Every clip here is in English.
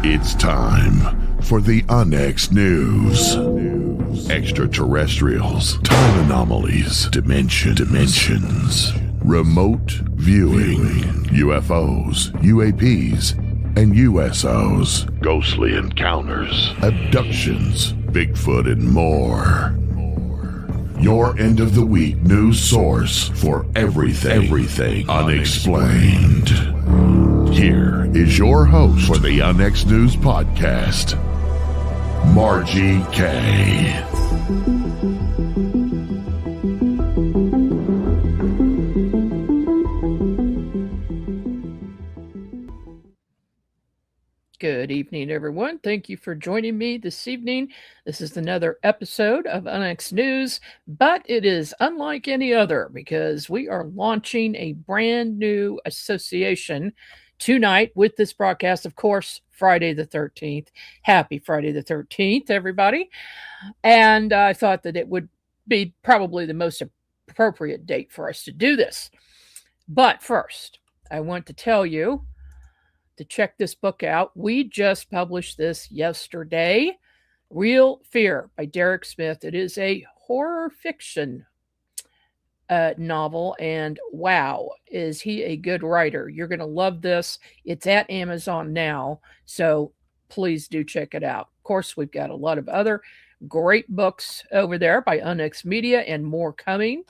It's time for the Onyx News. Extraterrestrials, time anomalies, dimensions, remote viewing, UFOs, UAPs, and USOs, ghostly encounters, abductions, Bigfoot, and more. Your end of the week news source for everything unexplained. Here is your host for the Onyx News Podcast, Margie K. Good evening, everyone. Thank you for joining me this evening. This is another episode of Onyx News, but it is unlike any other because we are launching a brand new association tonight with this broadcast, of course, Friday the 13th. Happy Friday the 13th, everybody. And I thought that it would be probably the most appropriate date for us to do this. But first, I want to tell you to check this book out. We just published this yesterday. Real Fear by Derek Smith. It is a horror fiction novel, and wow, is he a good writer. You're going to love this. It's at Amazon now, so please do check it out. Of course, we've got a lot of other great books over there by Onyx Media and more coming.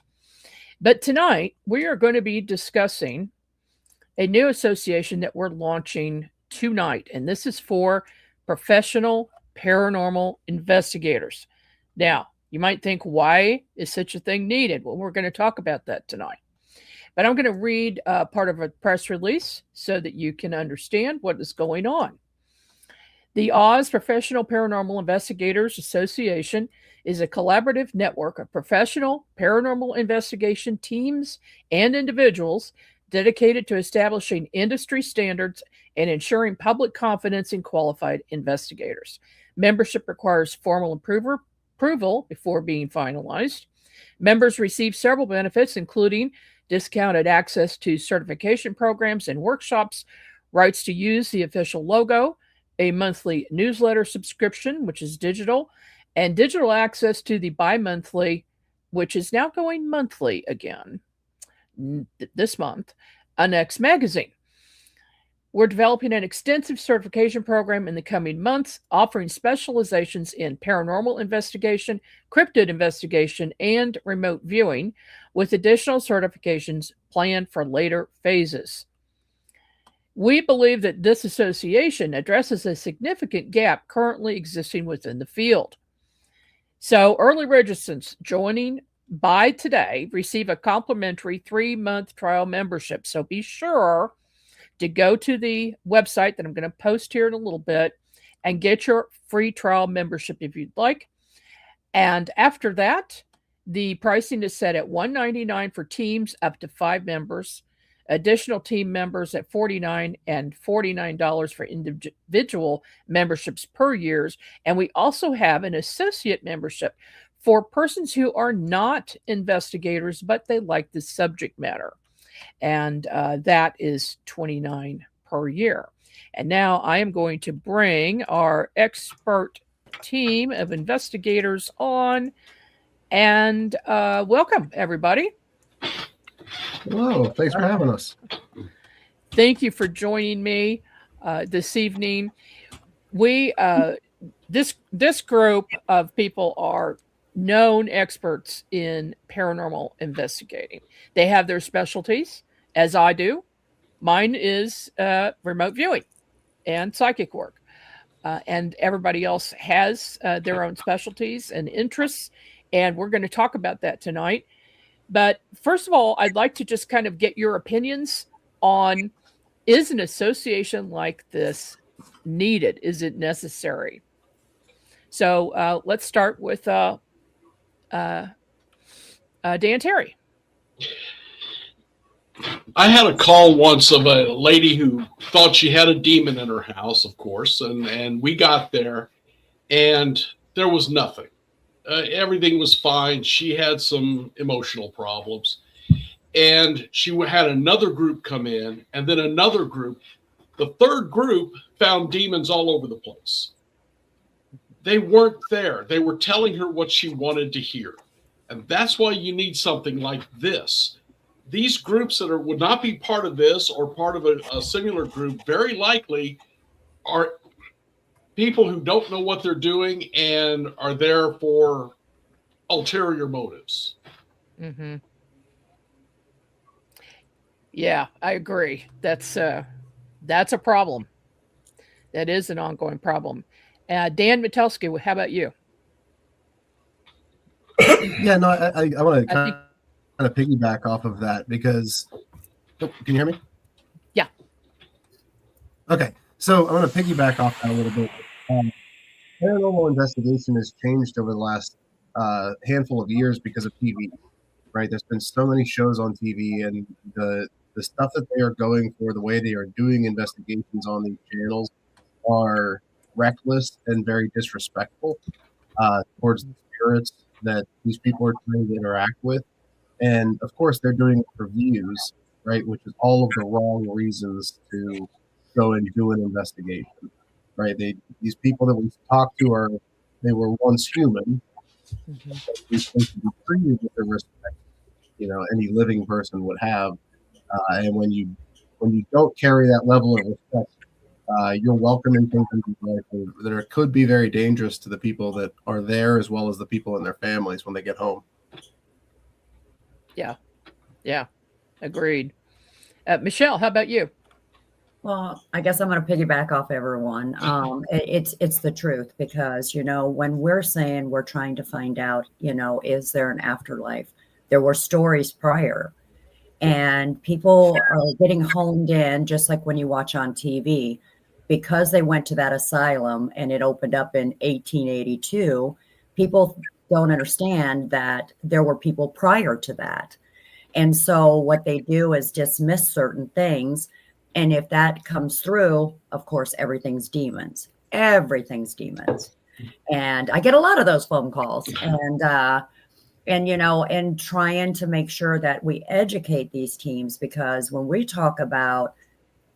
But tonight, we are going to be discussing a new association that we're launching tonight, and this is for professional paranormal investigators. Now, you might think, why is such a thing needed? Well, we're going to talk about that tonight. But I'm going to read part of a press release so that you can understand what is going on. The Oz Professional Paranormal Investigators Association is a collaborative network of professional paranormal investigation teams and individuals dedicated to establishing industry standards and ensuring public confidence in qualified investigators. Membership requires formal approval before being finalized. Members receive several benefits, including discounted access to certification programs and workshops, rights to use the official logo, a monthly newsletter subscription, which is digital, and digital access to the bi-monthly, which is now going monthly again this month, Onyx Magazine. We're developing an extensive certification program in the coming months, offering specializations in paranormal investigation, cryptid investigation, and remote viewing, with additional certifications planned for later phases. We believe that this association addresses a significant gap currently existing within the field. So early registrants joining by today receive a complimentary 3-month trial membership. So be sure to go to the website that I'm going to post here in a little bit and get your free trial membership if you'd like. And after that, the pricing is set at $199 for teams up to 5 members, additional team members at $49 and $49 for individual memberships per year. And we also have an associate membership for persons who are not investigators, but they like the subject matter. And that is $29 per year. And now I am going to bring our expert team of investigators on. And welcome, everybody. Hello, thanks for having us. Thank you for joining me this evening. We this group of people are known experts in paranormal investigating. They have their specialties, as I do. Mine is remote viewing and psychic work. And everybody else has their own specialties and interests. And we're going to talk about that tonight. But first of all, I'd like to just kind of get your opinions on, is an association like this needed? Is it necessary? So let's start with Dan Terry. I had a call once of a lady who thought she had a demon in her house, of course, and we got there, and there was nothing. Everything was fine. She had some emotional problems, and she had another group come in, and then another group. The third group found demons all over the place. They weren't there. They were telling her what she wanted to hear. And that's why you need something like this. These groups that would not be part of this or part of a similar group very likely are people who don't know what they're doing and are there for ulterior motives. Mm-hmm. Yeah, I agree. That's a problem. That is an ongoing problem. Dan Metelsky, how about you? Yeah, no, I want to I think, kind of piggyback off of that because, can you hear me? Yeah. Okay, so I want to piggyback off that a little bit. Paranormal investigation has changed over the last handful of years because of TV, right? There's been so many shows on TV, and the stuff that they are going for, the way they are doing investigations on these channels, are reckless and very disrespectful towards the spirits that these people are trying to interact with. And of course, they're doing it for views, right? Which is all of the wrong reasons to go and do an investigation, right? These people that we talk to they were once human. mm-hmm. These things should be treated with the respect, any living person would have. And when you don't carry that level of respect, you're welcoming things into life that could be very dangerous to the people that are there, as well as the people in their families when they get home. Yeah, agreed. Michelle, how about you? Well, I guess I'm going to piggyback off everyone. It's the truth because, when we're saying we're trying to find out, is there an afterlife? There were stories prior, and people are getting honed in, just like when you watch on TV, because they went to that asylum and it opened up in 1882. People don't understand that there were people prior to that. And so what they do is dismiss certain things. And if that comes through, of course, everything's demons. Everything's demons. And I get a lot of those phone calls. And trying to make sure that we educate these teams, because when we talk about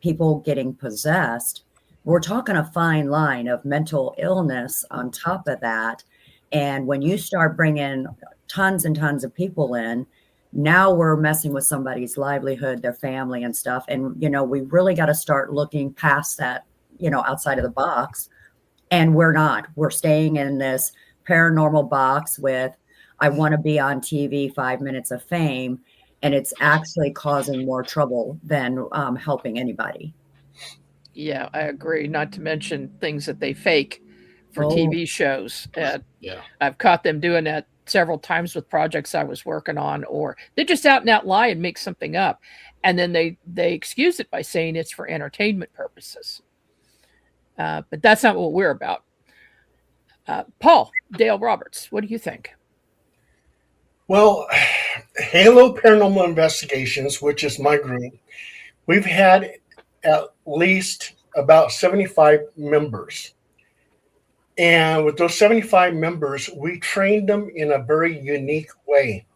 people getting possessed, we're talking a fine line of mental illness on top of that. And when you start bringing tons and tons of people in, now we're messing with somebody's livelihood, their family and stuff. And, we really got to start looking past that, outside of the box. And we're not. We're staying in this paranormal box with, I want to be on TV, 5 minutes of fame. And it's actually causing more trouble than helping anybody. Yeah, I agree. Not to mention things that they fake for Oh. TV shows. Yeah. I've caught them doing that several times with projects I was working on, or they just out and out lie and make something up. And then they excuse it by saying it's for entertainment purposes. But that's not what we're about. Paul, Dale Roberts, what do you think? Well, Halo Paranormal Investigations, which is my group, we've had at least about 75 members. And with those 75 members, we trained them in a very unique way.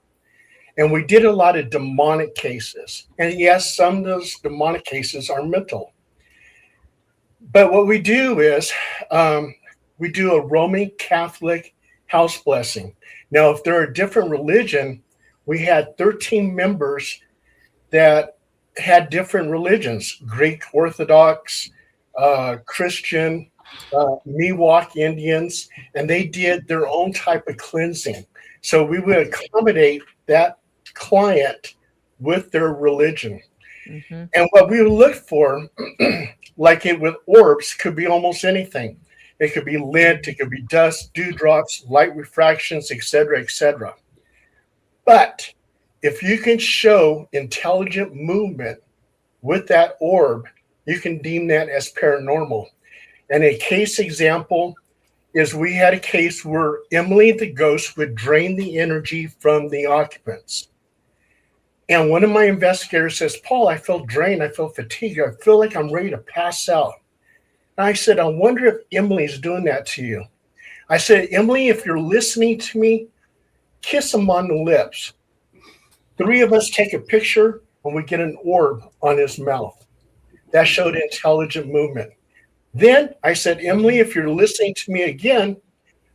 And we did a lot of demonic cases. And yes, some of those demonic cases are mental. But what we do is we do a Roman Catholic house blessing. Now, if they're a different religion, we had 13 members that had different religions: Greek Orthodox, Christian, Miwok Indians, and they did their own type of cleansing. So we would accommodate that client with their religion. Mm-hmm. And what we would look for, like it with orbs, could be almost anything. It could be lint, it could be dust, dewdrops, light refractions, etc., etc. But if you can show intelligent movement with that orb, you can deem that as paranormal. And a case example is we had a case where Emily the ghost would drain the energy from the occupants. And one of my investigators says, Paul, I feel drained. I feel fatigued. I feel like I'm ready to pass out. And I said, I wonder if Emily's doing that to you. I said, Emily, if you're listening to me, kiss him on the lips. 3 of us take a picture and we get an orb on his mouth. That showed intelligent movement. Then I said, Emily, if you're listening to me again,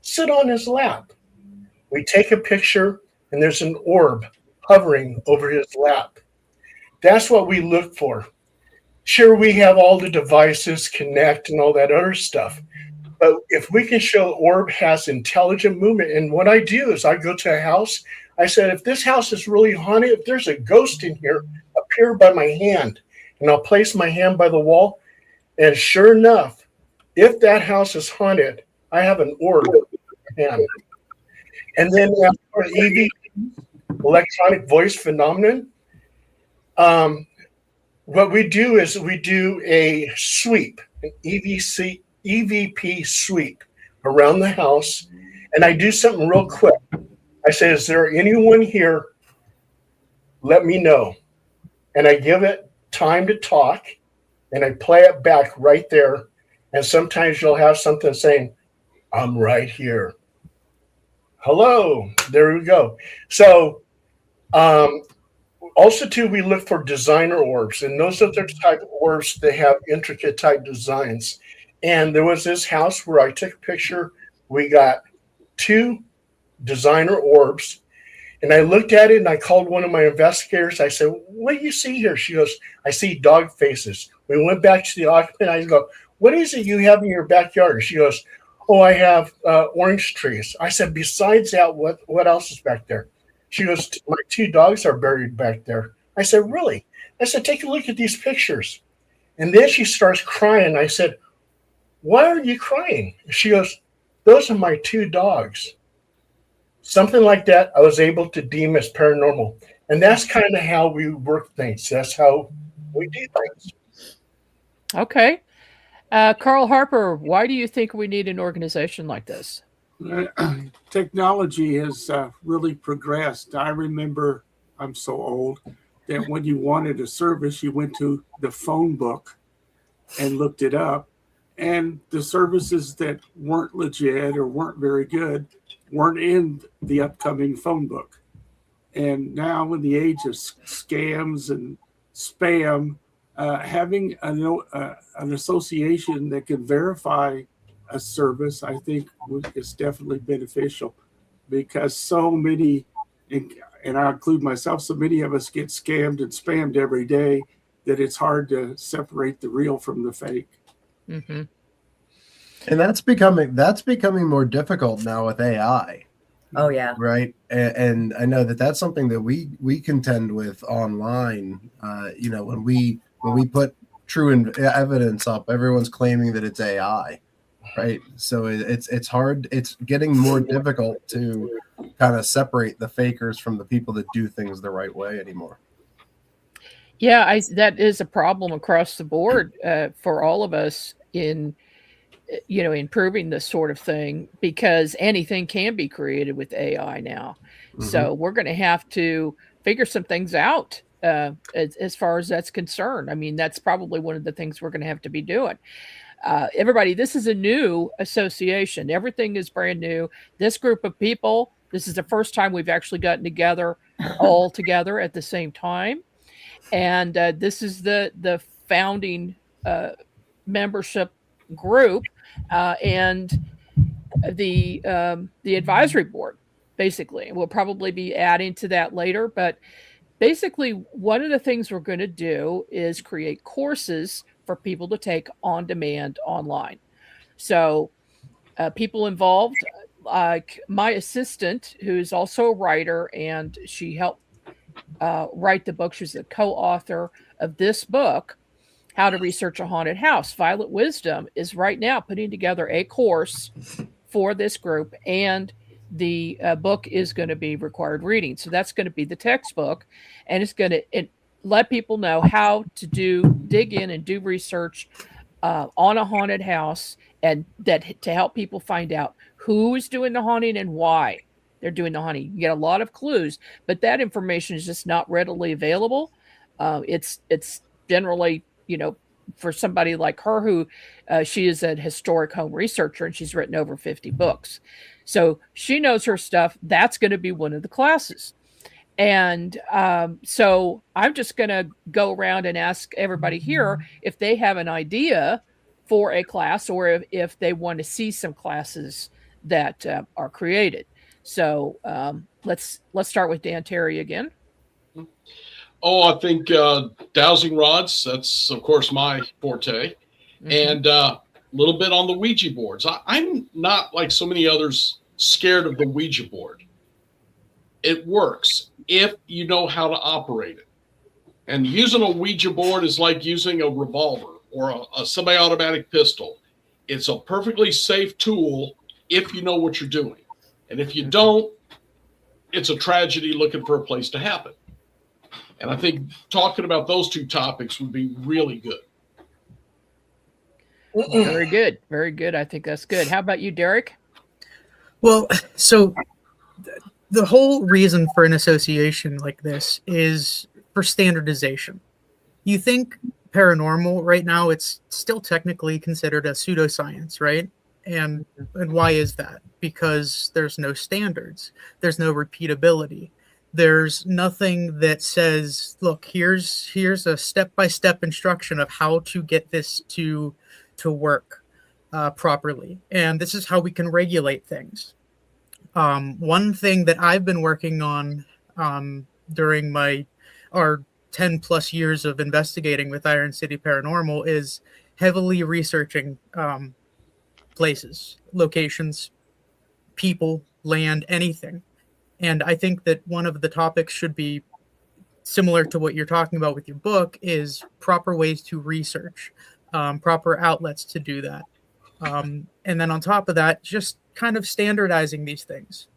sit on his lap. We take a picture, and there's an orb hovering over his lap. That's what we look for. Sure, we have all the devices, connect, and all that other stuff. But if we can show orb has intelligent movement, and what I do is I go to a house, I said, if this house is really haunted, if there's a ghost in here, appear by my hand. And I'll place my hand by the wall. And sure enough, if that house is haunted, I have an orb in my hand. And then after EV, electronic voice phenomenon, what we do is we do a sweep, an EVP sweep around the house. And I do something real quick. I say, is there anyone here? Let me know. And I give it time to talk, and I play it back right there. And sometimes you'll have something saying, I'm right here. Hello. There we go. So also, too, we look for designer orbs, and those are the type of orbs that have intricate type designs. And there was this house where I took a picture. We got 2 designer orbs, and I looked at it, and I called one of my investigators. I said, what do you see here? She goes, I see dog faces. We went back to the occupant. I go, what is it you have in your backyard? She goes, oh, I have orange trees. I said, besides that, what else is back there? She goes, my 2 dogs are buried back there. I said, really? I said, take a look at these pictures. And then she starts crying. I said, why are you crying? She goes, those are my 2 dogs. Something like that I was able to deem as paranormal. And that's kind of how we work things. That's how we do things. Okay. Carl Harper, why do you think we need an organization like this? Technology has really progressed. I remember, I'm so old, that when you wanted a service, you went to the phone book and looked it up. And the services that weren't legit or weren't very good weren't in the upcoming phone book. And now in the age of scams and spam, having an association that can verify a service, I think is definitely beneficial, because so many, and I include myself, so many of us get scammed and spammed every day that it's hard to separate the real from the fake. Mm-hmm. And that's becoming more difficult now with AI. Oh yeah. Right. And I know that's something that we contend with online. When we put true evidence up, everyone's claiming that it's AI. Right. So it's hard. It's getting more difficult to kind of separate the fakers from the people that do things the right way anymore. Yeah, that is a problem across the board for all of us in improving this sort of thing, because anything can be created with AI now. Mm-hmm. So we're going to have to figure some things out as far as that's concerned. I mean, that's probably one of the things we're going to have to be doing. Everybody, this is a new association. Everything is brand new. This group of people, this is the first time we've actually gotten together all together at the same time. And this is the founding membership group and the advisory board, basically. We'll probably be adding to that later. But basically, one of the things we're going to do is create courses for people to take on demand online. So people involved, like my assistant, who's also a writer, and she helped write the book. She's a co-author of this book, How to Research a Haunted House. Violet Wisdom is right now putting together a course for this group, and the book is going to be required reading. So that's going to be the textbook, and it's going to let people know how to dig in and do research on a haunted house, and that to help people find out who is doing the haunting and why they're doing the haunting. You get a lot of clues, but that information is just not readily available. It's generally, for somebody like her, who she is a historic home researcher, and she's written over 50 books. So she knows her stuff. That's going to be one of the classes. And so I'm just going to go around and ask everybody here if they have an idea for a class, or if they want to see some classes that are created. So let's start with Dan Terry again. Oh, I think dowsing rods, that's, of course, my forte. Mhm. And a little bit on the Ouija boards. I'm not, like so many others, scared of the Ouija board. It works if you know how to operate it. And using a Ouija board is like using a revolver or a semi-automatic pistol. It's a perfectly safe tool if you know what you're doing. And if you don't, it's a tragedy looking for a place to happen. And I think talking about those two topics would be really good. Very good. Very good. I think that's good. How about you, Derek? Well, so the whole reason for an association like this is for standardization. You think paranormal right now, it's still technically considered a pseudoscience, right? And why is that? Because there's no standards. There's no repeatability. There's nothing that says, look, here's a step-by-step instruction of how to get this to work properly. And this is how we can regulate things. One thing that I've been working on during our 10 plus years of investigating with Iron City Paranormal is heavily researching places, locations, people, land, anything. And I think that one of the topics should be similar to what you're talking about with your book, is proper ways to research, proper outlets to do that. And then on top of that, just kind of standardizing these things.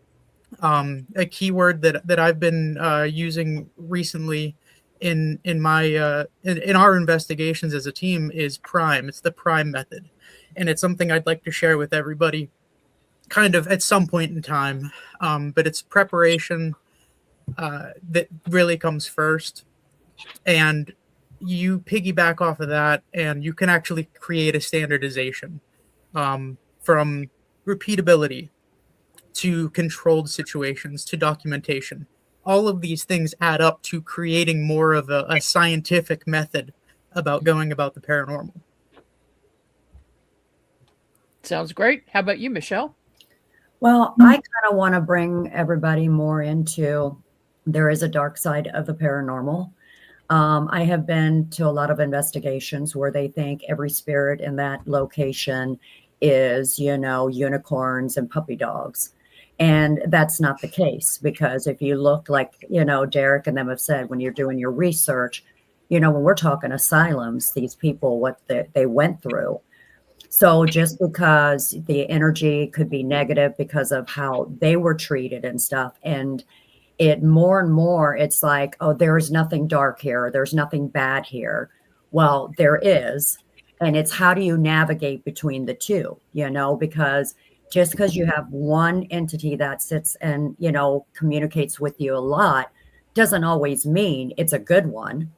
A keyword that I've been using recently in our investigations as a team is PRIME. It's the PRIME method, and it's something I'd like to share with everybody kind of at some point in time. But it's preparation that really comes first, and you piggyback off of that, and you can actually create a standardization from repeatability to controlled situations to documentation. All of these things add up to creating more of a scientific method about going about the paranormal. Sounds great. How about you, Michelle? Well, I kind of want to bring everybody more into, there is a dark side of the paranormal. I have been to a lot of investigations where they think every spirit in that location is, unicorns and puppy dogs. And that's not the case, because if you look, like, Derek and them have said, when you're doing your research, when we're talking asylums, these people, what they went through. So just because the energy could be negative because of how they were treated and stuff, and it more and more, it's like, oh, there is nothing dark here. There's nothing bad here. Well, there is. And it's how do you navigate between the two, because just because you have one entity that sits and, communicates with you a lot doesn't always mean it's a good one.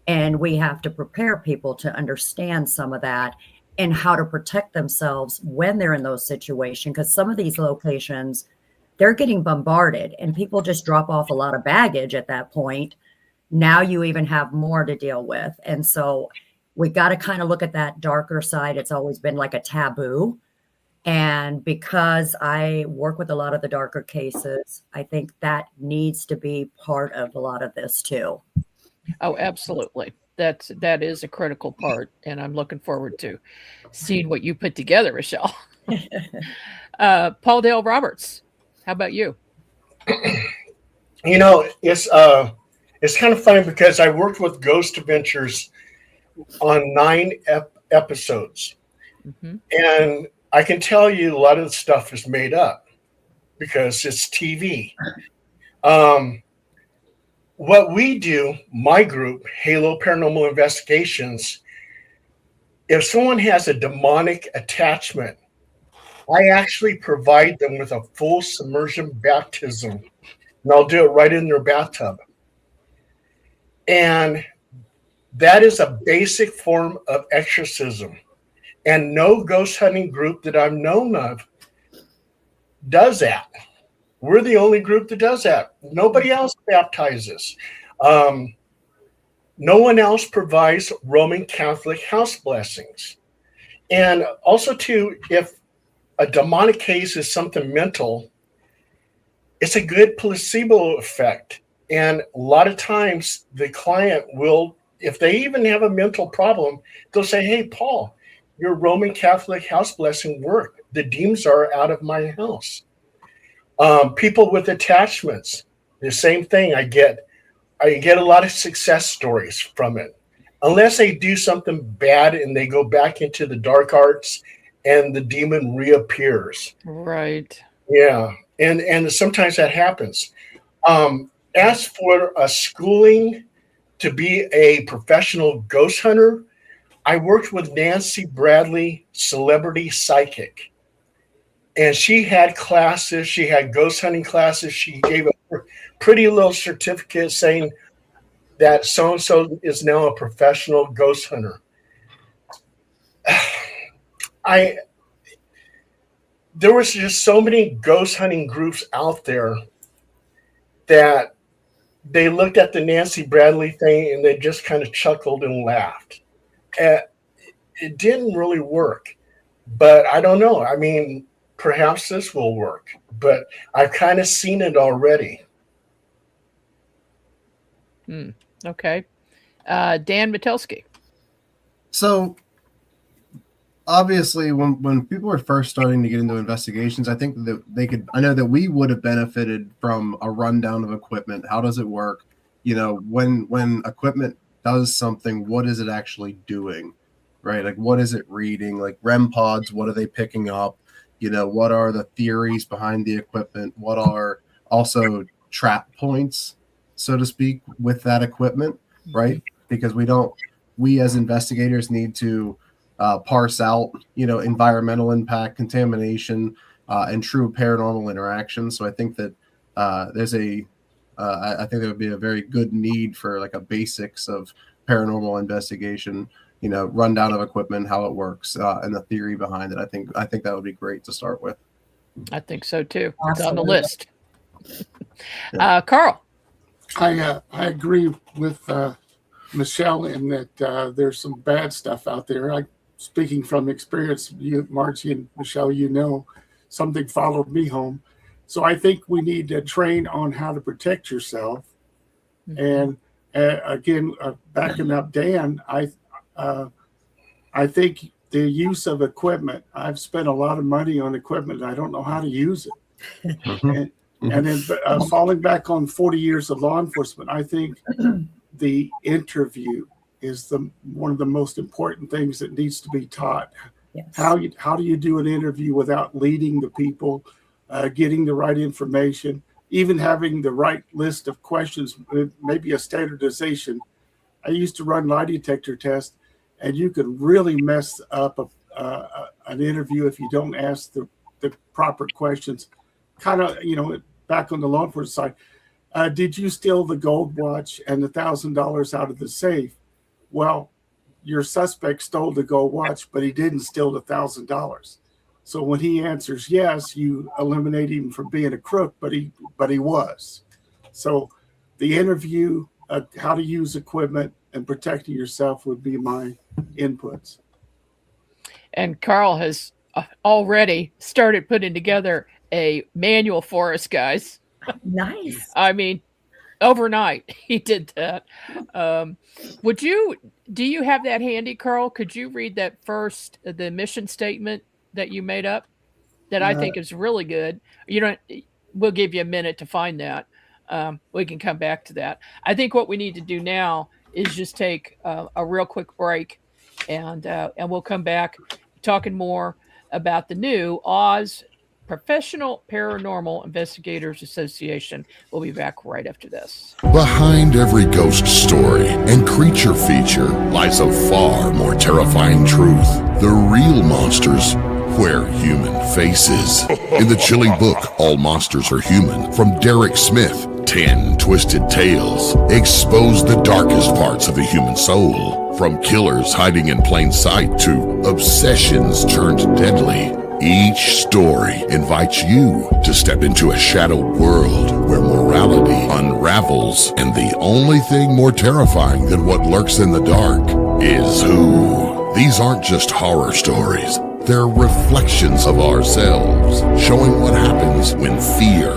And we have to prepare people to understand some of that and how to protect themselves when they're in those situations. Because some of these locations, they're getting bombarded and people just drop off a lot of baggage at that point. Now you even have more to deal with. And so we got to kind of look at that darker side. It's always been like a taboo. And because I work with a lot of the darker cases, I think that needs to be part of a lot of this too. Oh, absolutely. That is a critical part, and I'm looking forward to seeing what you put together, Michelle. Paul Dale Roberts, how about you? It's kind of funny because I worked with Ghost Adventures on 9 episodes, and I can tell you a lot of the stuff is made up because it's TV. What we do, my group, Halo Paranormal Investigations, if someone has a demonic attachment, I actually provide them with a full submersion baptism, and I'll do it right in their bathtub. And that is a basic form of exorcism. And no ghost hunting group that I've known of does that. We're the only group that does that. Nobody else baptizes. No one else provides Roman Catholic house blessings. And also, too, if a demonic case is something mental, it's a good placebo effect. And a lot of times the client will, if they even have a mental problem, they'll say, hey, Paul, your Roman Catholic house blessing worked. The demons are out of my house. People with attachments, the same thing. I get a lot of success stories from it. Unless they do something bad and they go back into the dark arts and the demon reappears. Right. Yeah. And sometimes that happens. As for a schooling to be a professional ghost hunter, I worked with Nancy Bradley, celebrity psychic. And she had classes. She had ghost hunting classes. She gave a pretty little certificate saying that so-and-so is now a professional ghost hunter. There was just so many ghost hunting groups out there that they looked at the Nancy Bradley thing and they just kind of chuckled and laughed. It didn't really work, but I don't know. I mean, perhaps this will work, but I've kind of seen it already. Okay. Dan Metelsky. So obviously when people were first starting to get into investigations, I think that I know that we would have benefited from a rundown of equipment. How does it work? You know, when equipment does something, what is it actually doing? Right? Like, what is it reading? Like REM pods, what are they picking up? You know, what are the theories behind the equipment? What are also trap points, so to speak, with that equipment, right? Because we as investigators need to parse out, you know, environmental impact, contamination, and true paranormal interaction. So I think that I think there would be a very good need for like a basics of paranormal investigation, you know, rundown of equipment, how it works, and the theory behind it. I think that would be great to start with. I think so too. Absolutely. It's on the list. Carl. I agree with Michelle in that there's some bad stuff out there. Speaking from experience, you, Margie and Michelle, you know, something followed me home. So I think we need to train on how to protect yourself. And again, backing up Dan, I think the use of equipment, I've spent a lot of money on equipment. I don't know how to use it. And then falling back on 40 years of law enforcement, I think the interview is one of the most important things that needs to be taught. Yes. How do you do an interview without leading the people, getting the right information, even having the right list of questions, maybe a standardization. I used to run lie detector tests, and you could really mess up an interview if you don't ask the proper questions. Kind of, you know, back on the law enforcement side, did you steal the gold watch and the $1,000 out of the safe? Well, your suspect stole the gold watch, but he didn't steal the $1,000. So when he answers yes, you eliminate him from being a crook, but he was. So the interview, how to use equipment and protecting yourself would be my inputs. And Carl has already started putting together a manual for us, guys. Nice. I mean, overnight he did that. Do you have that handy, Carl? Could you read that first, the mission statement that you made up that I think is really good? We'll give you a minute to find that. We can come back to that. I think what we need to do now is just take a real quick break, and we'll come back talking more about the new Oz Professional Paranormal Investigators Association. We'll be back right after this. Behind every ghost story and creature feature lies a far more terrifying truth. The real monsters wear human faces. In the chilling book, All Monsters Are Human, from Derek Smith, 10 Twisted Tales expose the darkest parts of the human soul. From killers hiding in plain sight to obsessions turned deadly. Each story story invites you to step into a shadowed world where morality unravels, and the only thing more terrifying than what lurks in the dark is who. These aren't just horror stories. They're reflections of ourselves, showing what happens when fear,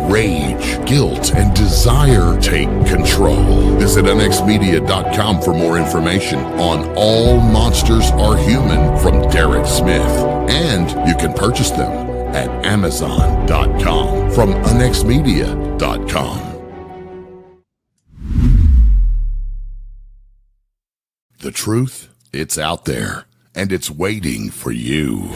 rage, guilt, and desire take control. Visit nxmedia.com for more information on All Monsters Are Human from Derek Smith. And you can purchase them at amazon.com from nxmedia.com. The truth, it's out there, and it's waiting for you.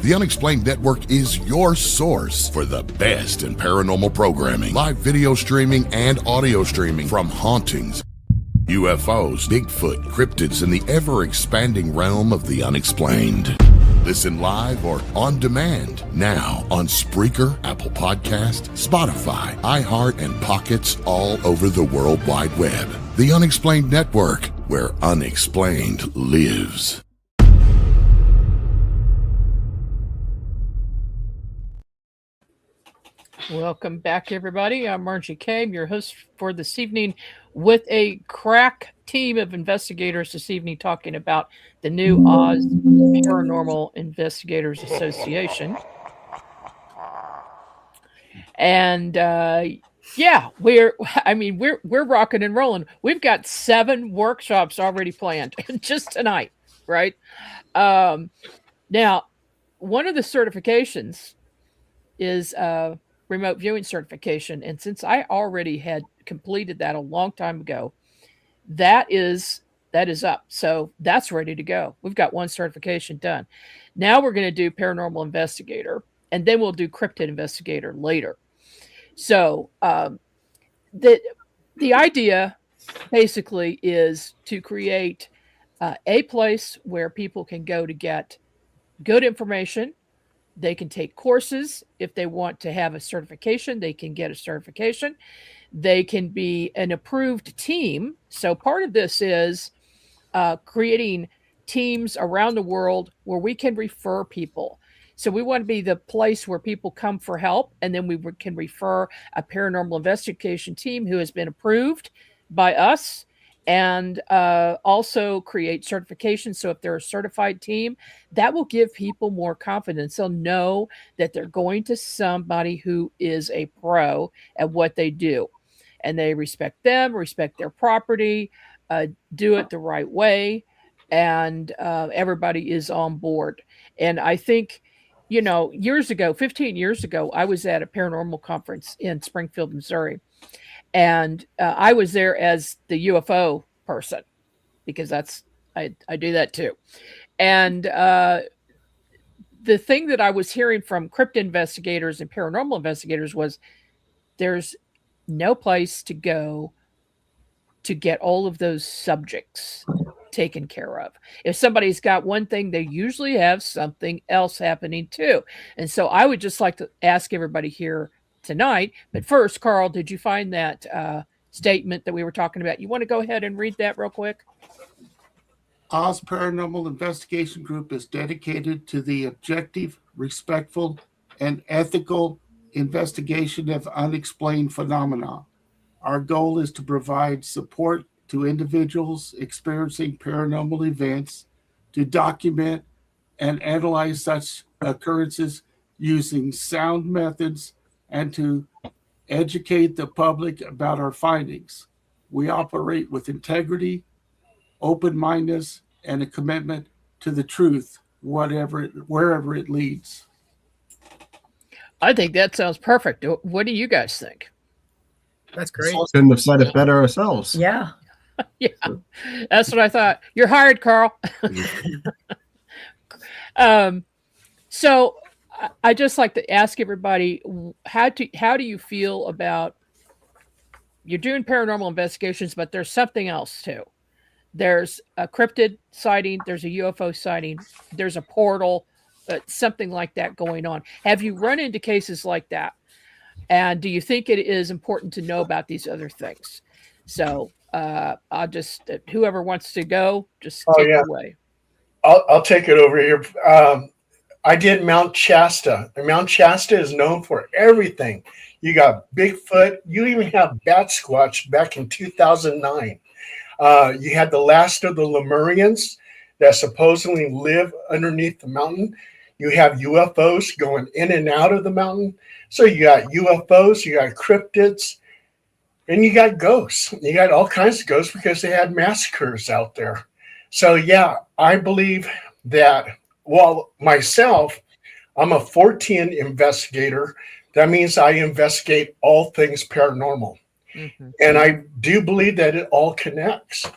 The Unexplained Network is your source for the best in paranormal programming, live video streaming, and audio streaming from hauntings, UFOs, Bigfoot, cryptids, and the ever-expanding realm of the unexplained. Listen live or on demand now on Spreaker, Apple Podcast, Spotify, iHeart, and Pockets all over the World Wide Web. The Unexplained Network, where unexplained lives. Welcome back, everybody. I'm Margie Kame, your host for this evening, with a crack team of investigators this evening talking about the new Oz Paranormal Investigators Association. And yeah, we're rocking and rolling. We've got 7 workshops already planned just tonight, right? Now, one of the certifications is remote viewing certification. And since I already had completed that a long time ago, that is up. So that's ready to go. We've got 1 certification done. Now we're going to do paranormal investigator, and then we'll do cryptid investigator later. So the idea basically is to create a place where people can go to get good information. They can take courses. If they want to have a certification, they can get a certification. They can be an approved team. So part of this is creating teams around the world where we can refer people. So we want to be the place where people come for help, and then we can refer a paranormal investigation team who has been approved by us, and also create certification. So if they're a certified team, that will give people more confidence. They'll know that they're going to somebody who is a pro at what they do, and they respect them, respect their property, do it the right way, and everybody is on board. And I think, years ago, 15 years ago, I was at a paranormal conference in Springfield, Missouri. And I was there as the UFO person, because I do that too. And the thing that I was hearing from cryptid investigators and paranormal investigators was there's no place to go to get all of those subjects taken care of. If somebody's got one thing, they usually have something else happening too. And so I would just like to ask everybody here tonight. But first, Carl, did you find that statement that we were talking about? You want to go ahead and read that real quick? Oz Paranormal Investigation Group is dedicated to the objective, respectful, and ethical investigation of unexplained phenomena. Our goal is to provide support to individuals experiencing paranormal events, to document and analyze such occurrences using sound methods, and to educate the public about our findings. We operate with integrity, open-mindedness, and a commitment to the truth, wherever it leads. I think that sounds perfect. What do you guys think? That's great. Couldn't have said it better ourselves. Yeah. Yeah, that's what I thought. You're hired, Carl. So I just like to ask everybody, how do you feel about, you're doing paranormal investigations, but there's something else too. There's a cryptid sighting, there's a UFO sighting, there's a portal, something like that going on. Have you run into cases like that? And do you think it is important to know about these other things? So I'll just, whoever wants to go, just take it away. I'll take it over here. I did Mount Shasta, and Mount Shasta is known for everything. You got Bigfoot. You even have Bat Squatch back in 2009. You had the last of the Lemurians that supposedly live underneath the mountain. You have UFOs going in and out of the mountain. So you got UFOs, you got cryptids, and you got ghosts. You got all kinds of ghosts because they had massacres out there. So yeah, I believe that, well, myself, I'm a 14 investigator. That means I investigate all things paranormal. Mhm. And I do believe that it all connects.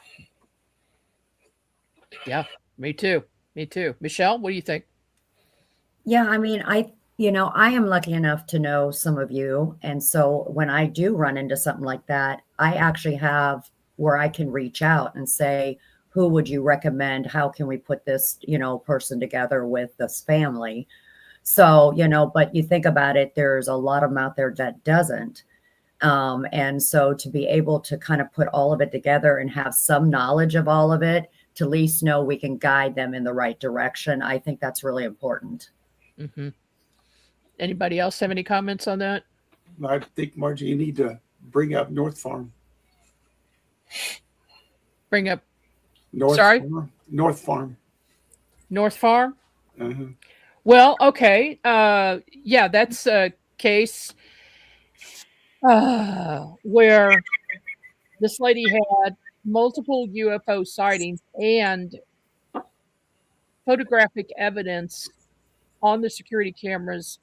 Yeah, me too. Me too. Michelle, what do you think? Yeah, I mean, I am lucky enough to know some of you. And so when I do run into something like that, I actually have where I can reach out and say, who would you recommend? How can we put this, person together with this family? So, but you think about it, there's a lot of them out there that doesn't. And so to be able to kind of put all of it together and have some knowledge of all of it, to at least know we can guide them in the right direction, I think that's really important. Mm-hmm. Anybody else have any comments on that? I think, Margie, you need to bring up North Farm. Bring up North Sorry? Farm. North Farm. North Farm? Uh-huh. Well, okay. Yeah, that's a case where this lady had multiple UFO sightings and photographic evidence on the security cameras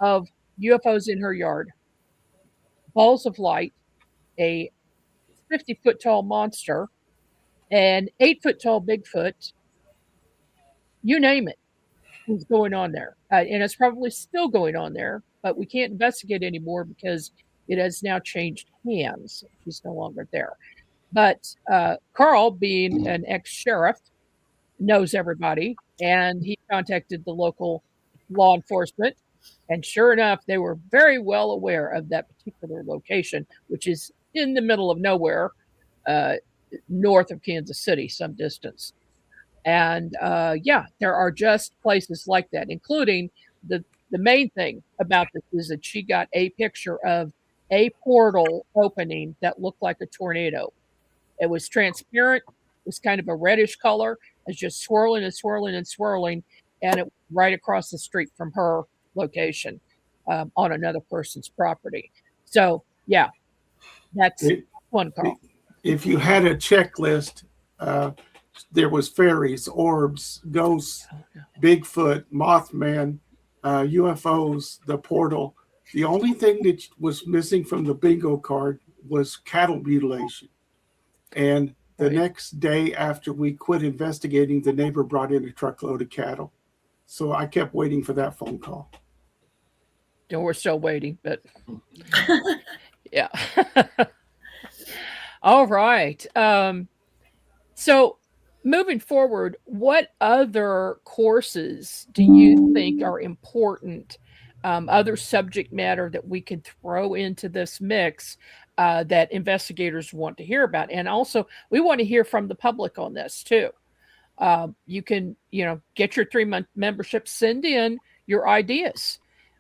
of UFOs in her yard, balls of light, a 50-foot tall monster, an 8-foot tall Bigfoot, you name it, was going on there. And it's probably still going on there, but we can't investigate anymore because it has now changed hands. He's no longer there. But Carl, being an ex-sheriff, knows everybody, and he contacted the local law enforcement. And sure enough, they were very well aware of that particular location, which is in the middle of nowhere, north of Kansas City, some distance. And yeah, there are just places like that, including the main thing about this is that she got a picture of a portal opening that looked like a tornado. It was transparent. It was kind of a reddish color. It's just swirling and swirling and swirling, and it was right across the street from her location on another person's property. So yeah, that's one call. If you had a checklist, there was fairies, orbs, ghosts, Bigfoot, Mothman, UFOs, the portal. The only thing that was missing from the bingo card was cattle mutilation. And the next day after we quit investigating, the neighbor brought in a truckload of cattle. So I kept waiting for that phone call. And we're still waiting, but yeah. All right. So moving forward, what other courses do you think are important? Other subject matter that we could throw into this mix that investigators want to hear about? And also, we want to hear from the public on this too. You can, get your 3-month membership, send in your ideas.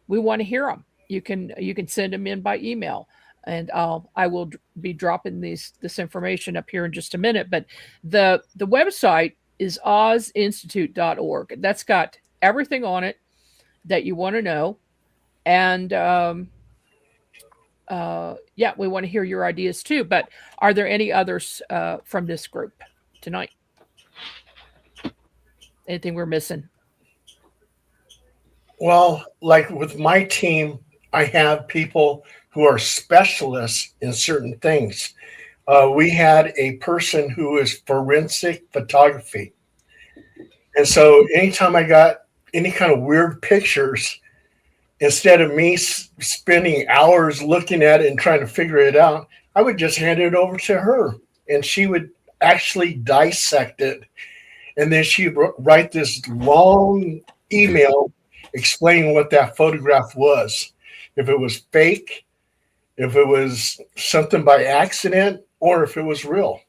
We want to hear them. You can send them in by email. And I will be dropping this information up here in just a minute. But the website is ozinstitute.org. That's got everything on it that you want to know. And yeah, we want to hear your ideas too. But are there any others from this group tonight? Anything we're missing? Well, like with my team, I have people who are specialists in certain things. We had a person who is forensic photography. And so anytime I got any kind of weird pictures, instead of me spending hours looking at it and trying to figure it out, I would just hand it over to her and she would actually dissect it. And then she'd write this long email explaining what that photograph was. If it was fake, if it was something by accident, or if it was real.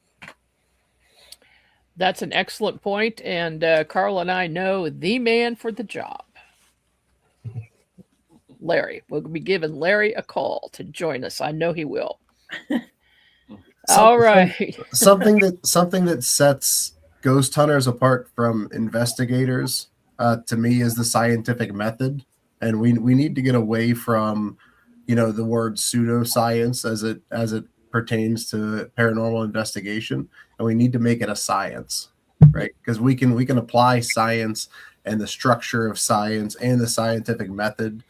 That's an excellent point, and Carl and I know the man for the job. Larry. We'll be giving Larry a call to join us. I know he will. Some- All right. something that sets ghost hunters apart from investigators, to me, is the scientific method, and we need to get away from, the word pseudoscience as it pertains to paranormal investigation, and we need to make it a science, right? Because we can apply science and the structure of science and the scientific method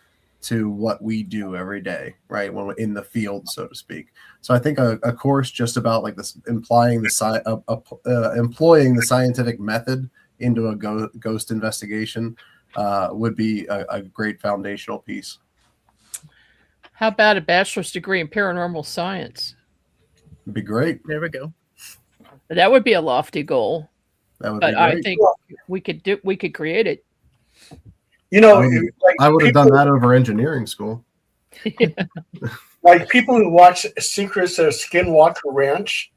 to what we do every day, right? When we're in the field, so to speak. So I think a course just about like this, employing the scientific method into a ghost investigation would be a great foundational piece. How about a bachelor's degree in paranormal science? It'd be great. There we go. That would be a lofty goal, That would but be I great. think we could create it. I would have done that over engineering school. Like people who watch Secrets of Skinwalker Ranch,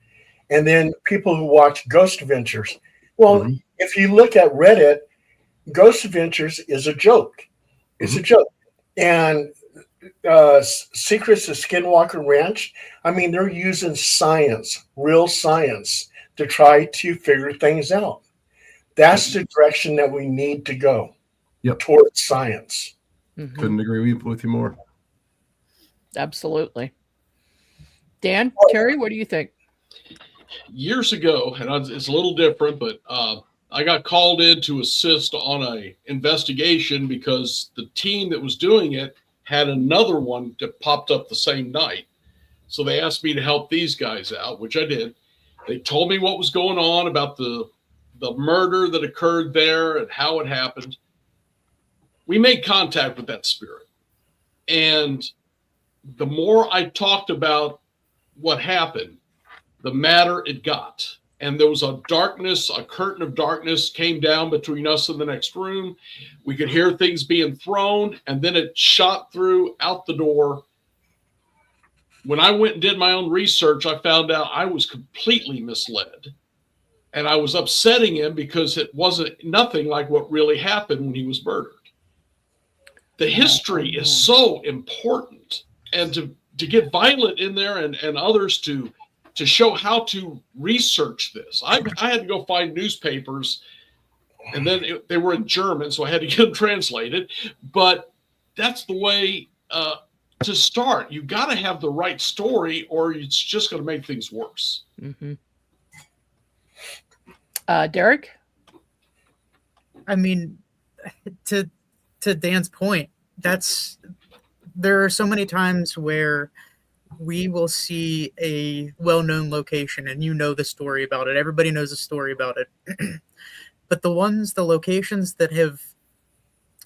and then people who watch Ghost Adventures. Well, Mhm. if you look at Reddit, Ghost Adventures is a joke. It's a joke. And Secrets of Skinwalker Ranch, I mean, they're using science, real science, to try to figure things out. That's the direction that we need to go. Yep. Towards science. Mhm. Couldn't agree with you more. Absolutely. Dan, Terry, what do you think? Years ago, and it's a little different, but I got called in to assist on a investigation because the team that was doing it had another one that popped up the same night. So they asked me to help these guys out, which I did. They told me what was going on about the murder that occurred there and how it happened. We made contact with that spirit. And the more I talked about what happened, the madder it got. And there was a curtain of darkness came down between us and the next room. We could hear things being thrown, and then it shot through out the door. When I went and did my own research, I found out I was completely misled. And I was upsetting him because it wasn't nothing like what really happened when he was murdered. The history is so important, and to get Violet in there and others to show how to research this. I had to go find newspapers, and then they were in German, so I had to get them translated. But that's the way to start. You got to have the right story, or it's just going to make things worse. Mm-hmm. Derek? I mean, to Dan's point, there are so many times where we will see a well-known location and the story about it. Everybody knows the story about it. But the locations that have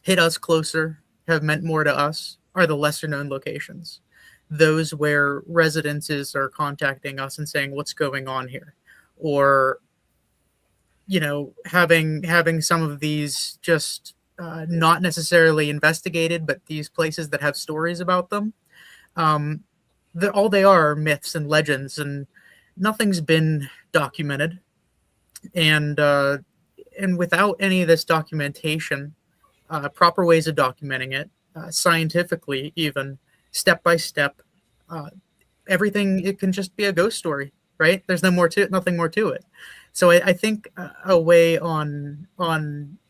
hit us closer, have meant more to us, are the lesser known locations. Those where residences are contacting us and saying, what's going on here? Or, having some of these just not necessarily investigated, but these places that have stories about them. All they are myths and legends, and nothing's been documented. And without any of this documentation, proper ways of documenting it, scientifically, even step by step, everything, it can just be a ghost story, right? There's nothing more to it. So I think a way on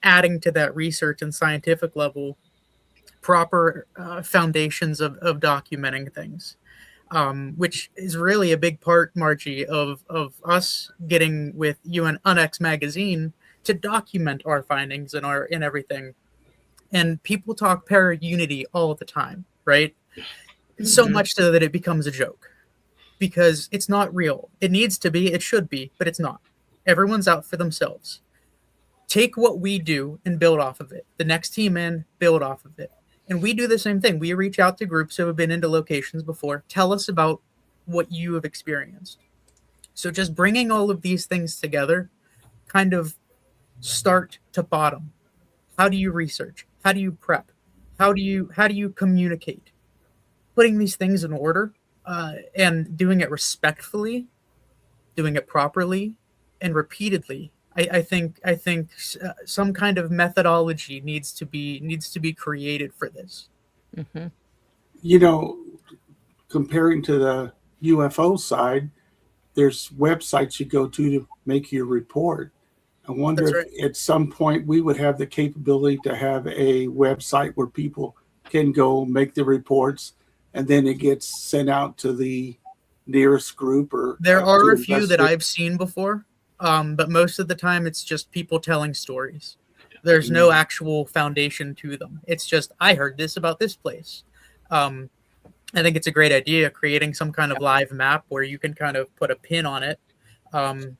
adding to that research and scientific level, proper foundations of documenting things, which is really a big part, Margie, of us getting with UNX magazine to document our findings and everything. And people talk para-unity all the time, right? So much so that it becomes a joke because it's not real. It needs to be, it should be, but it's not. Everyone's out for themselves. Take what we do and build off of it. The next team in, build off of it. And we do the same thing. We reach out to groups who have been into locations before. Tell us about what you have experienced. So just bringing all of these things together, kind of start to bottom. How do you research? How do you prep? How do you communicate? Putting these things in order and doing it respectfully, doing it properly, and repeatedly. I think some kind of methodology needs to be created for this. Mm-hmm. You know, comparing to the UFO side, there's websites you go to make your report. I wonder That's if right. at some point we would have the capability to have a website where people can go make the reports, and then it gets sent out to the nearest group or There to are a few that investigate. I've seen before, but most of the time it's just people telling stories. There's no actual foundation to them. It's just, I heard this about this place. Um, I think it's a great idea, creating some kind of live map where you can kind of put a pin on it.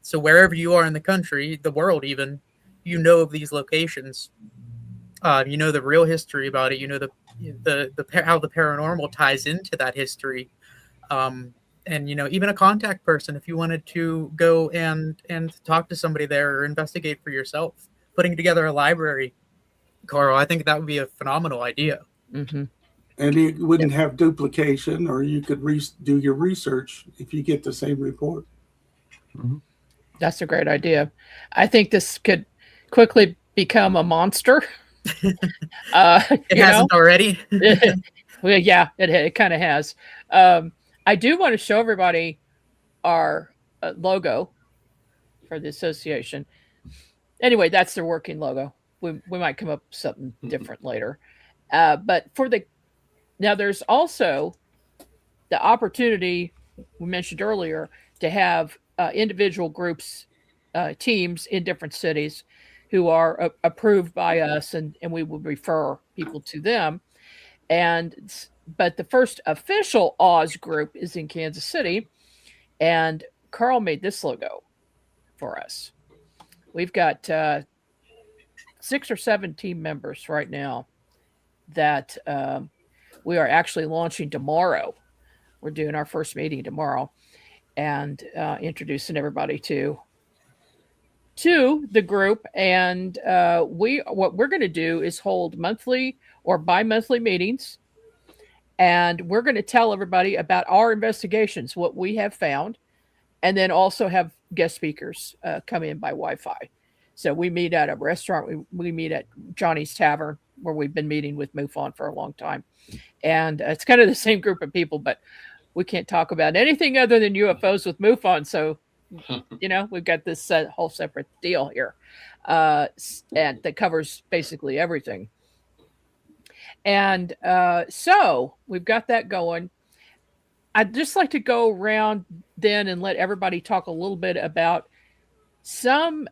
So wherever you are in the country, the world even, you know of these locations. You know the real history about it. You know how the paranormal ties into that history. And even a contact person if you wanted to go and talk to somebody there or investigate for yourself. Putting together a library, Carl, I think that would be a phenomenal idea. Mm-hmm. And it wouldn't have duplication, or you could do your research if you get the same report. That's a great idea. I think this could quickly become a monster. It hasn't already. Well, yeah, it kind of has. I do want to show everybody our logo for the association. Anyway, that's their working logo. We might come up with something different later. But now there's also the opportunity we mentioned earlier to have individual groups, teams in different cities who are approved by us, and we will refer people to them. But the first official Oz group is in Kansas City, and Carl made this logo for us. We've got 6 or 7 team members right now that we are actually launching tomorrow. We're doing our first meeting tomorrow and introducing everybody to the group. And what we're going to do is hold monthly or bi-monthly meetings, and we're going to tell everybody about our investigations, what we have found, and then also have guest speakers come in by Wi-Fi. So we meet at a restaurant. We meet at Johnny's Tavern, where we've been meeting with MUFON for a long time. And it's kind of the same group of people, but we can't talk about anything other than UFOs with MUFON. So, we've got this whole separate deal here, and that covers basically everything. And so we've got that going. I'd just like to go around then and let everybody talk a little bit about some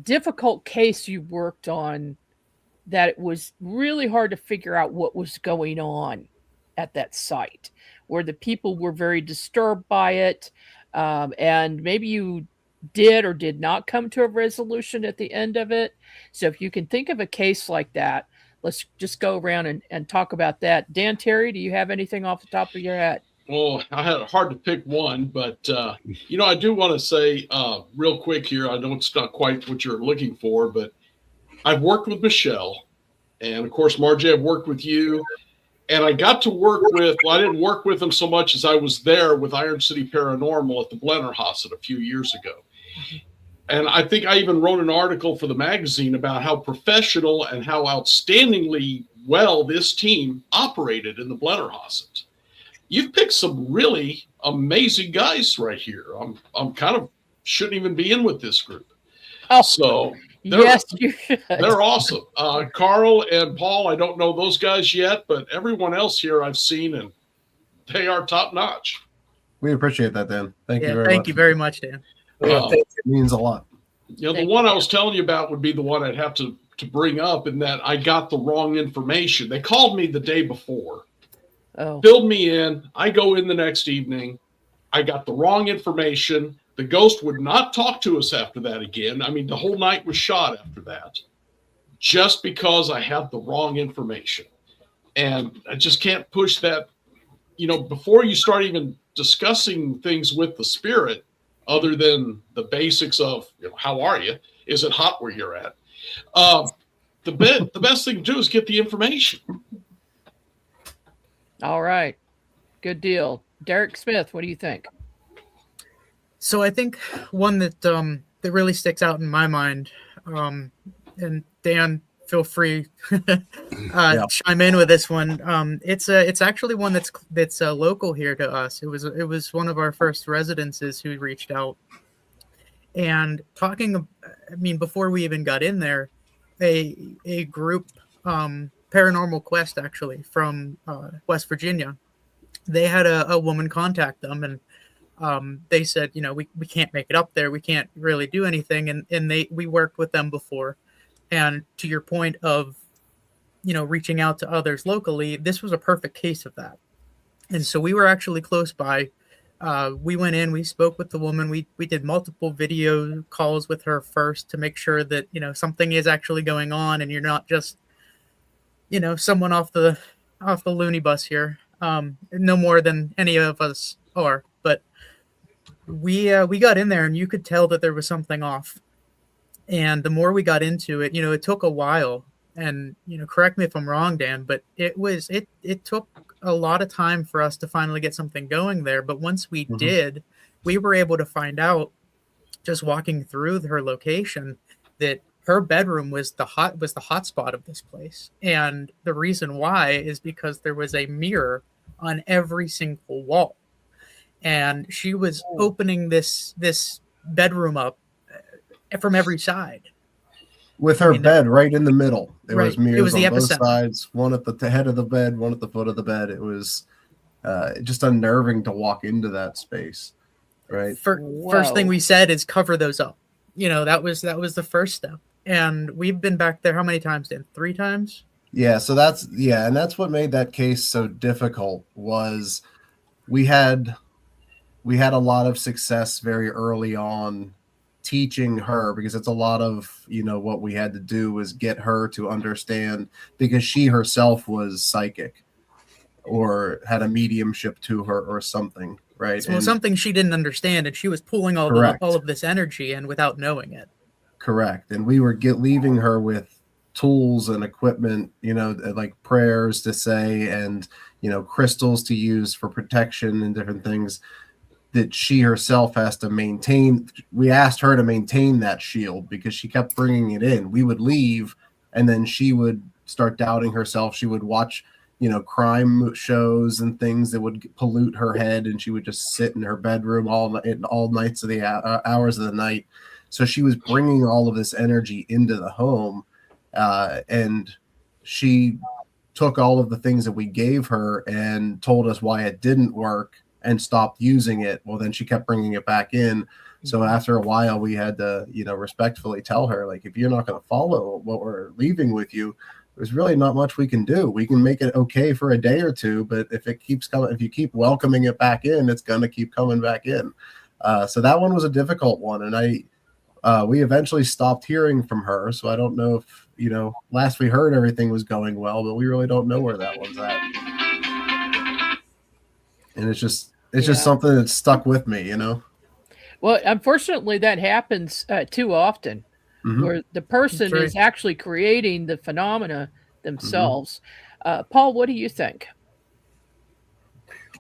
difficult case you worked on that it was really hard to figure out what was going on at that site, where the people were very disturbed by it, and maybe you did or did not come to a resolution at the end of it. So if you can think of a case like that, let's just go around and talk about that. Dan Terry, do you have anything off the top of your head? Well, I had hard to pick one, but I do want to say real quick here. I know it's not quite what you're looking for, but I've worked with Michelle, and of course, Margie, I've worked with you, and I got to work with. Well, I didn't work with them so much as I was there with Iron City Paranormal at the Blennerhaus a few years ago, and I think I even wrote an article for the magazine about how professional and how outstandingly well this team operated in the Blennerhaus. You've picked some really amazing guys right here. I'm kind of shouldn't even be in with this group. Oh, so yes, you should. They're awesome. Carl and Paul, I don't know those guys yet, but everyone else here I've seen, and they are top notch. We appreciate that, Dan. Thank you very much. Thank you very much, Dan. It means a lot. The one I was telling you about would be the one I'd have to bring up, in that I got the wrong information. They called me the day before. Filled me in. I go in the next evening. I got the wrong information. The ghost would not talk to us after that again. I mean, the whole night was shot after that, just because I had the wrong information. And I just can't push that. Before you start even discussing things with the spirit, other than the basics of, how are you? Is it hot where you're at? The best thing to do is get the information. All right. Good deal. Derek Smith, what do you think? So I think one that really sticks out in my mind, and Dan, feel free chime in with this one. It's actually one that's local here to us. It was one of our first residences who reached out, and talking. I mean, before we even got in there, a group, Paranormal Quest, actually from West Virginia, they had a woman contact them, and they said, we can't make it up there. We can't really do anything. And we worked with them before. And to your point of, reaching out to others locally, this was a perfect case of that. And so we were actually close by. We went in, we spoke with the woman. We did multiple video calls with her first to make sure that, something is actually going on and you're not just, someone off the loony bus here. No more than any of us are. But we got in there and you could tell that there was something off. And the more we got into it, it took a while. And, correct me if I'm wrong, Dan, but it took a lot of time for us to finally get something going there. But once we did, we were able to find out, just walking through her location, that her bedroom was the hot spot of this place. And the reason why is because there was a mirror on every single wall. And she was opening this bedroom up from every side. With her bed right in the middle. There was mirrors it was the on both epicenter. sides, one at the head of the bed, one at the foot of the bed. It was just unnerving to walk into that space, right? First thing we said is cover those up. That was the first step. And we've been back there how many times, Dan? 3 times? Yeah, so and that's what made that case so difficult. Was we had a lot of success very early on teaching her, because it's a lot of, what we had to do was get her to understand, because she herself was psychic or had a mediumship to her or something, right? Well, something she didn't understand, and she was pulling all of this energy in without knowing it. Correct. And we were leaving her with tools and equipment, like prayers to say, and, crystals to use for protection and different things that she herself has to maintain. We asked her to maintain that shield because she kept bringing it in. We would leave, and then she would start doubting herself. She would watch, crime shows and things that would pollute her head, and she would just sit in her bedroom all nights of the hours of the night. So she was bringing all of this energy into the home, and she took all of the things that we gave her and told us why it didn't work and stopped using it. Well, then she kept bringing it back in. So after a while, we had to, respectfully tell her, like, if you're not going to follow what we're leaving with you, there's really not much we can do. We can make it okay for a day or two, but if it keeps coming, if you keep welcoming it back in, it's going to keep coming back in. So that one was a difficult one. And we eventually stopped hearing from her. So I don't know if, last we heard everything was going well, but we really don't know where that one's at. And it's just something that's stuck with me, Well, unfortunately, that happens too often, where the person is actually creating the phenomena themselves. Paul, what do you think?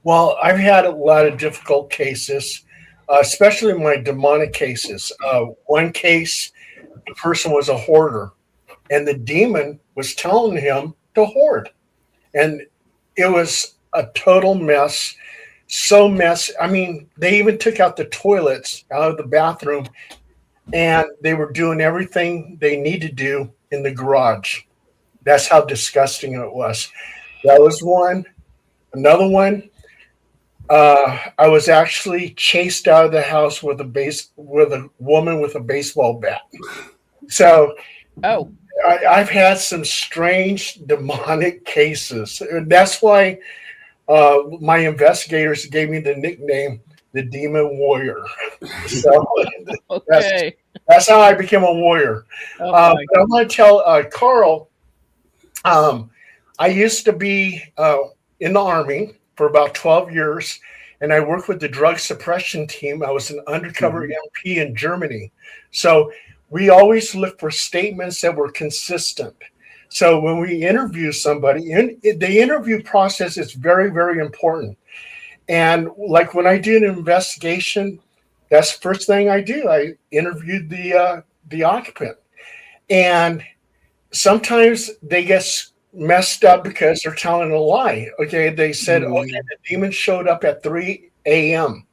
Well, I've had a lot of difficult cases, especially my demonic cases. One case, the person was a hoarder, and the demon was telling him to hoard. And it was a total mess. So mess. I mean, they even took out the toilets out of the bathroom, and they were doing everything they need to do in the garage. That's how disgusting it was. That was one. Another one, I was actually chased out of the house with a woman with a baseball bat. So, I've had some strange demonic cases. And that's why my investigators gave me the nickname the Demon Warrior. So that's how I became a warrior. I'm going to tell Carl, I used to be in the Army for about 12 years, and I worked with the drug suppression team. I was an undercover MP in Germany. So we always look for statements that were consistent. So when we interview somebody, the interview process is very, very important. And like when I do an investigation, that's the first thing I do. I interviewed the occupant. And sometimes they get messed up because they're telling a lie. Okay, they said, okay, the demon showed up at 3 a.m.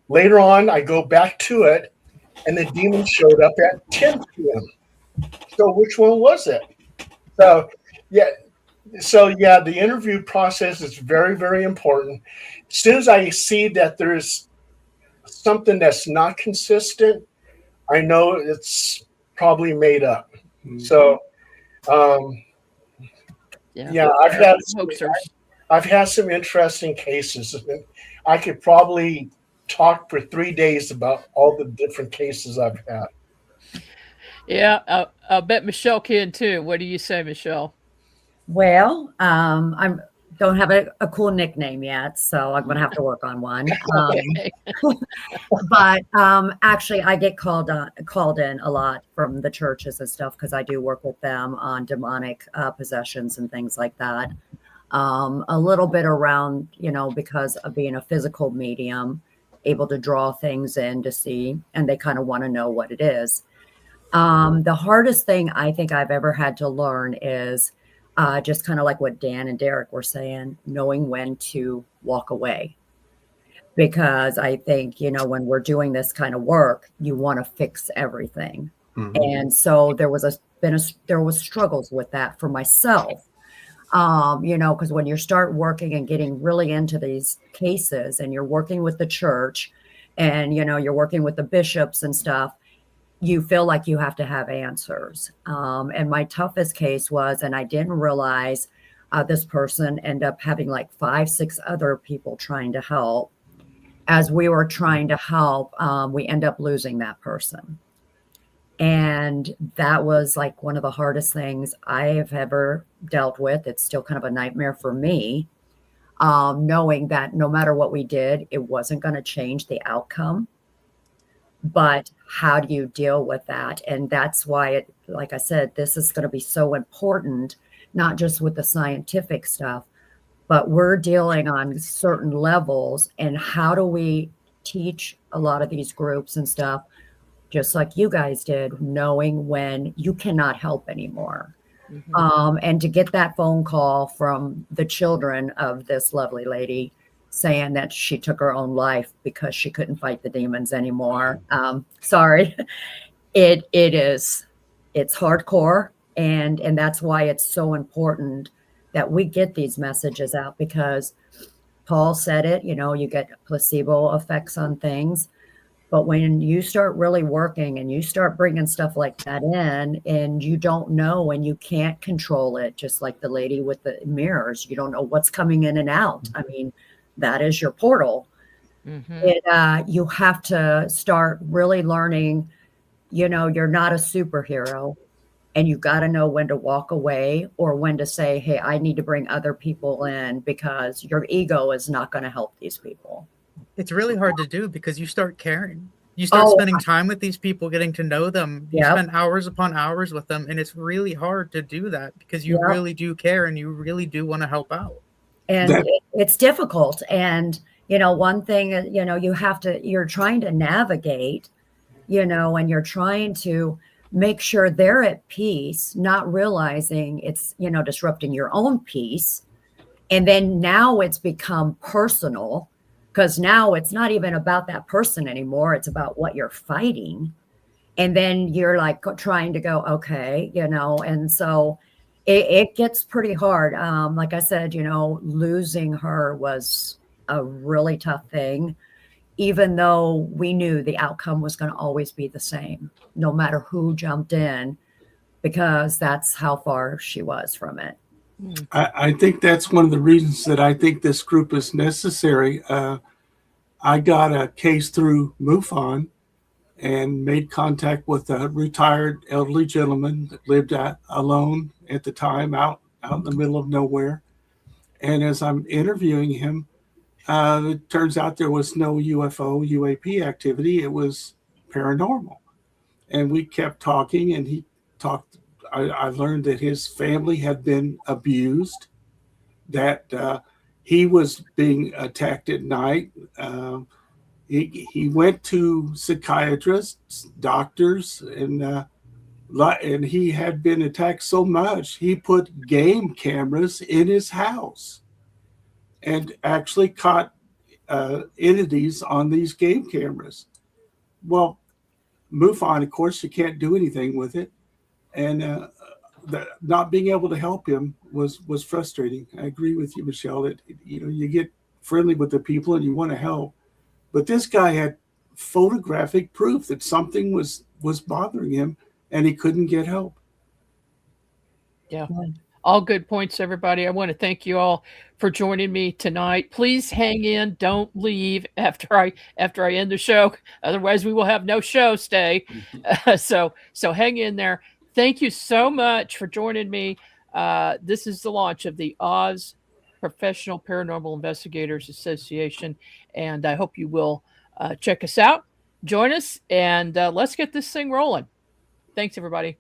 Later on, I go back to it, and the demon showed up at 10 p.m. So which one was it? So yeah, the interview process is very, very important. As soon as I see that there's something that's not consistent, I know it's probably made up. So yeah, I've had some interesting cases. I could probably talk for 3 days about all the different cases I've had. Yeah, I'll bet Michelle can too. What do you say, Michelle? Well, I don't have a cool nickname yet, so I'm going to have to work on one. But actually, I get called in a lot from the churches and stuff because I do work with them on demonic possessions and things like that. A little bit around, because of being a physical medium, able to draw things in to see, and they kind of want to know what it is. The hardest thing I think I've ever had to learn is just kind of like what Dan and Derek were saying, knowing when to walk away. Because I think, when we're doing this kind of work, you want to fix everything. Mm-hmm. And so there was struggles with that for myself. Because when you start working and getting really into these cases and you're working with the church and, you're working with the bishops and stuff, you feel like you have to have answers. And my toughest case was, and I didn't realize this person ended up having like 5-6 other people trying to help. As we were trying to help, we end up losing that person. And that was like one of the hardest things I have ever dealt with. It's still kind of a nightmare for me, knowing that no matter what we did, it wasn't going to change the outcome. But how do you deal with that? And that's why like I said, this is going to be so important, not just with the scientific stuff, but we're dealing on certain levels. And how do we teach a lot of these groups and stuff, just like you guys did, knowing when you cannot help anymore. Mm-hmm. And to get that phone call from the children of this lovely lady saying that she took her own life because she couldn't fight the demons anymore. Sorry, it's hardcore. And that's why it's so important that we get these messages out, because Paul said it, you get placebo effects on things. But when you start really working and you start bringing stuff like that in, and you don't know and you can't control it, just like the lady with the mirrors, you don't know what's coming in and out. I mean, that is your portal. Mm-hmm. You have to start really learning, you're not a superhero, and you got to know when to walk away or when to say, hey, I need to bring other people in, because your ego is not going to help these people. It's really hard to do because you start caring. You start spending time with these people, getting to know them. You spend hours upon hours with them. And it's really hard to do that because you really do care and you really do want to help out. And it's difficult. And, one thing, you're trying to navigate, and you're trying to make sure they're at peace, not realizing it's, disrupting your own peace. And then now it's become personal, because now it's not even about that person anymore. It's about what you're fighting. And then you're like trying to go, okay, and so it gets pretty hard. Like I said, losing her was a really tough thing, even though we knew the outcome was going to always be the same, no matter who jumped in, because that's how far she was from it. I think that's one of the reasons that I think this group is necessary. I got a case through MUFON and made contact with a retired elderly gentleman that lived alone at the time out in the middle of nowhere. And as I'm interviewing him, it turns out there was no UFO, UAP activity. It was paranormal. And we kept talking, and he talked. I learned that his family had been abused, that he was being attacked at night. He went to psychiatrists, doctors, and And he had been attacked so much, he put game cameras in his house and actually caught entities on these game cameras. Well, MUFON, of course, you can't do anything with it. And not being able to help him was frustrating. I agree with you, Michelle, that you get friendly with the people and you want to help. But this guy had photographic proof that something was bothering him and he couldn't get help. Yeah. All good points, everybody. I want to thank you all for joining me tonight. Please hang in. Don't leave after I end the show. Otherwise, we will have no show. Stay. So hang in there. Thank you so much for joining me. This is the launch of the Oz Professional Paranormal Investigators Association, and I hope you will check us out, join us, and let's get this thing rolling. Thanks, everybody.